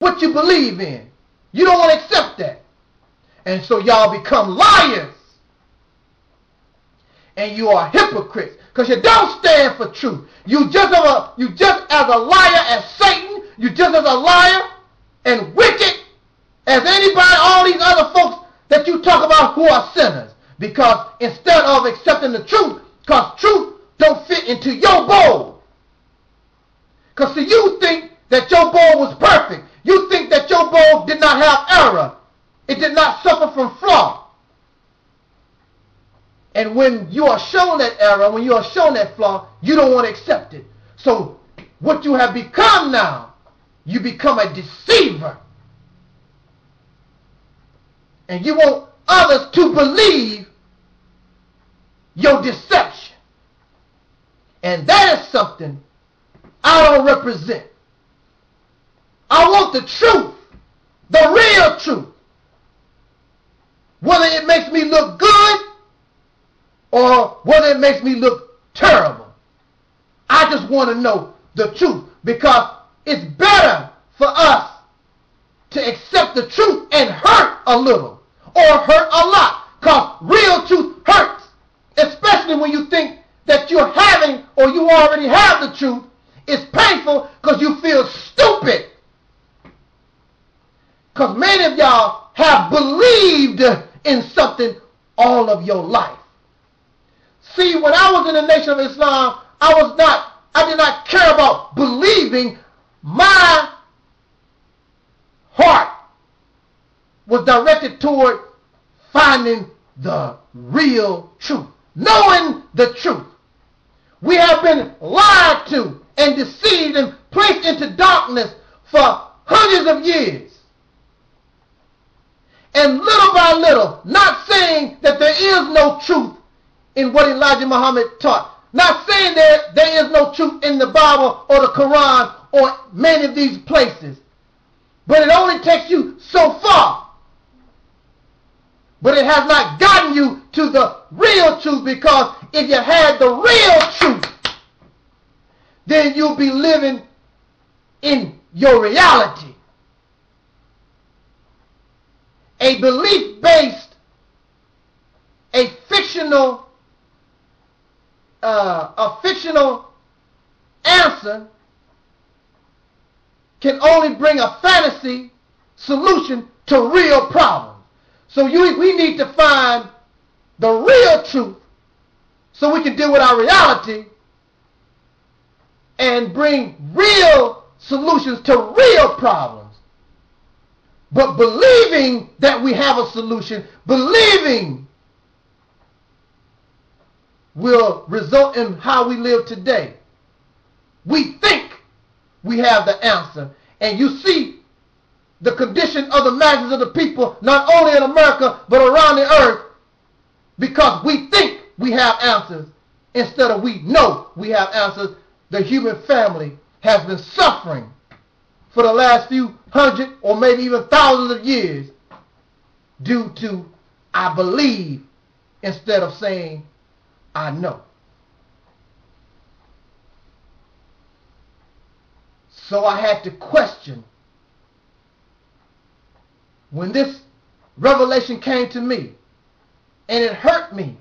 what you believe in. You don't want to accept that. And so y'all become liars. And you are hypocrites. Because you don't stand for truth. You just as a liar as Satan. You just as a liar and wicked as anybody, all these other folks that you talk about who are sinners. Because instead of accepting the truth, because truth don't fit into your bowl. Because see, you think that your bowl was perfect. You think that your bowl did not have error. It did not suffer from flaw. And when you are shown that error, when you are shown that flaw, you don't want to accept it. So what you have become now, you become a deceiver. And you want others to believe your deception. And that is something I don't represent. I want the truth, the real truth. Whether it makes me look good or whether it makes me look terrible. I just want to know the truth, because it's better for us to accept the truth and hurt a little or hurt a lot, because real truth hurts, especially when you think that you're having or you already have the truth. It's painful because you feel stupid. Because many of y'all have believed in something all of your life. See, when I was in the Nation of Islam, I did not care about believing. My heart was directed toward finding the real truth, knowing the truth. We have been lied to and deceived and placed into darkness for hundreds of years. And little by little, not saying that there is no truth in what Elijah Muhammad taught, not saying that there is no truth in the Bible or the Quran or many of these places, but it only takes you so far. But it has not gotten you to the real truth, because if you had the real truth, then you'll be living in your reality. A belief-based, a fictional answer can only bring a fantasy solution to real problems. So we need to find the real truth so we can deal with our reality and bring real solutions to real problems. But believing that we have a solution, believing will result in how we live today. We think we have the answer. And you see the condition of the masses of the people, not only in America, but around the earth, because we think we have answers instead of we know we have answers. The human family has been suffering for the last few hundred or maybe even thousands of years due to I believe instead of saying I know. So I had to question. When this revelation came to me, and it hurt me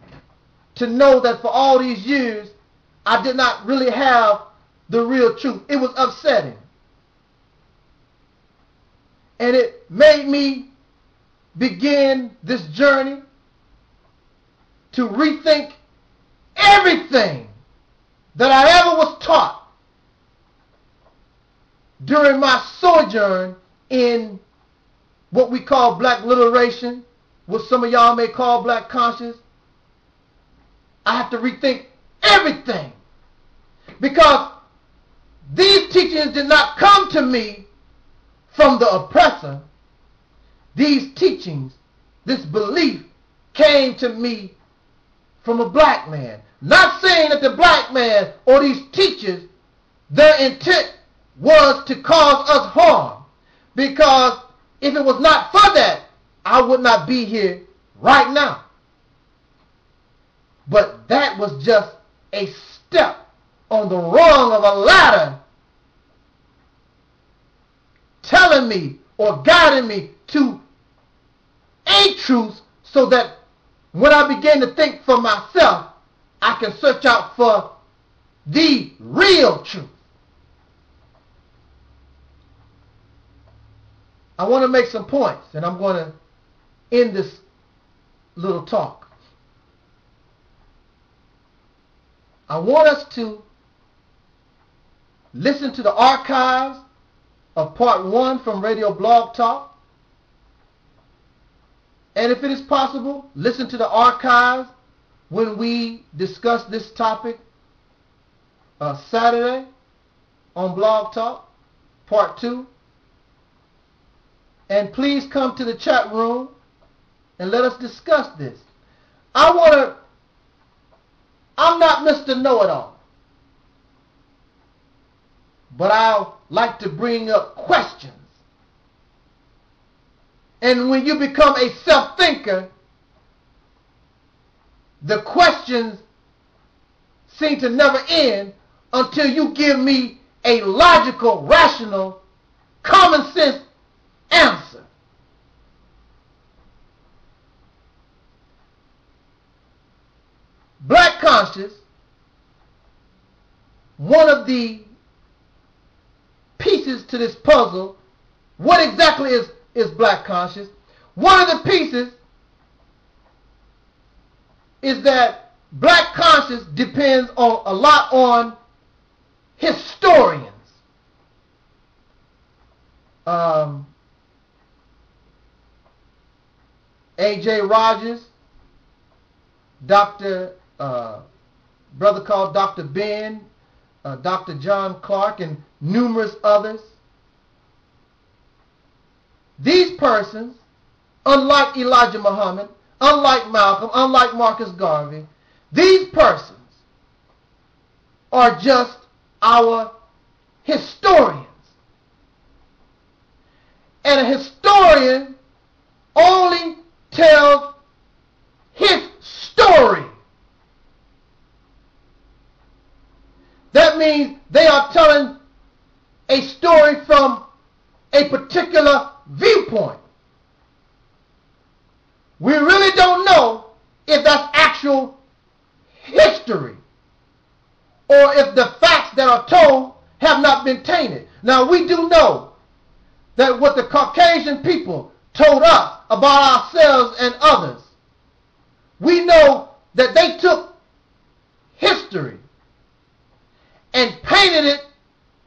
to know that for all these years I did not really have the real truth. It was upsetting. And it made me begin this journey to rethink everything that I ever was taught during my sojourn in what we call black liberation, what some of y'all may call black conscience. I have to rethink everything, because these teachings did not come to me from the oppressor. These teachings, this belief, came to me from a black man. Not saying that the black man or these teachers, their intent was to cause us harm, because if it was not for that, I would not be here right now. But that was just a step on the rung of a ladder telling me or guiding me to a truth, so that when I begin to think for myself, I can search out for the real truth. I want to make some points, and I'm going to end this little talk. I want us to listen to the archives of part 1 from Radio Blog Talk. And if it is possible, listen to the archives when we discuss this topic Saturday on Blog Talk, part 2. And please come to the chat room and let us discuss this. I'm not Mr. Know-It-All, but I like to bring up questions. And when you become a self-thinker, the questions seem to never end until you give me a logical, rational, common sense answer. Black conscious, one of the pieces to this puzzle, what exactly is black conscious? One of the pieces is that black conscious depends on a lot on historians. A.J. Rogers, brother called Dr. Ben, Dr. John Clark, and numerous others. These persons, unlike Elijah Muhammad, unlike Malcolm, unlike Marcus Garvey, these persons are just our historians. And a historian only tells his story. That means they are telling a story from a particular viewpoint. We really don't know if that's actual history or if the facts that are told have not been tainted. Now, we do know that what the Caucasian people told us about ourselves and others, we know that they took history and painted it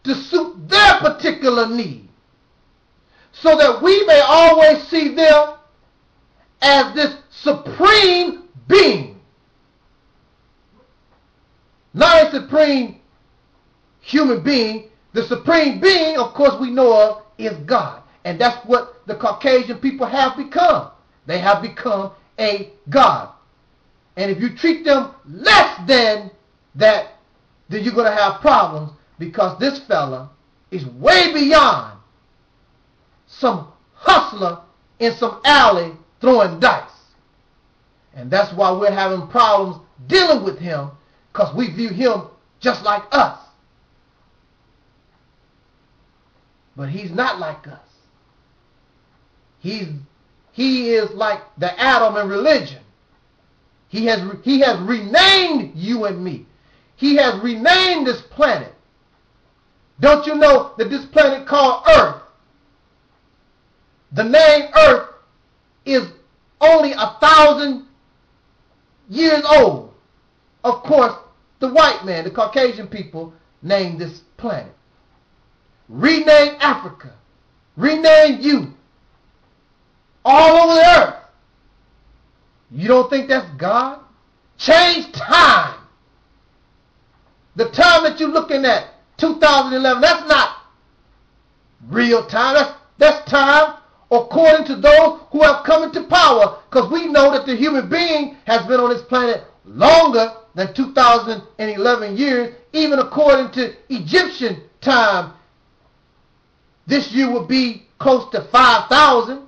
to suit their particular need, so that we may always see them as this supreme being. Not a supreme human being. The supreme being, of course, we know of is God. And that's what the Caucasian people have become. They have become a God. And if you treat them less than that, then you're going to have problems, because this fella is way beyond some hustler in some alley throwing dice. And that's why we're having problems dealing with him, because we view him just like us. But he's not like us. He is like the atom in religion. He has renamed you and me. He has renamed this planet. Don't you know that this planet called Earth, the name Earth is only 1,000 years old? Of course, the white man, the Caucasian people, named this planet. Rename Africa. Rename you. All over the earth. You don't think that's God? Change time. The time that you're looking at, 2011, that's not real time. That's time according to those who have come into power, because we know that the human being has been on this planet longer than 2011 years, even according to Egyptian time. This year will be close to 5,000.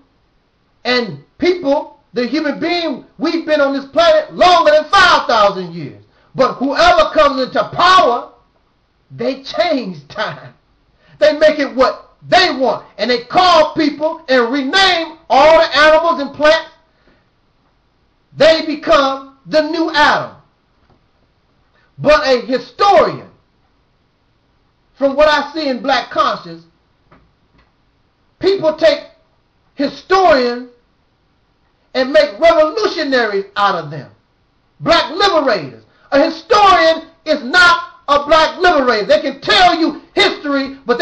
And people, the human being, we've been on this planet longer than 5,000 years. But whoever comes into power, they change time. They make it what they want. And they call people and rename all the animals and plants. They become the new Adam. But a historian, from what I see in black conscience, people take historians and make revolutionaries out of them. Black liberators. A historian is not a black liberator. They can tell you history, but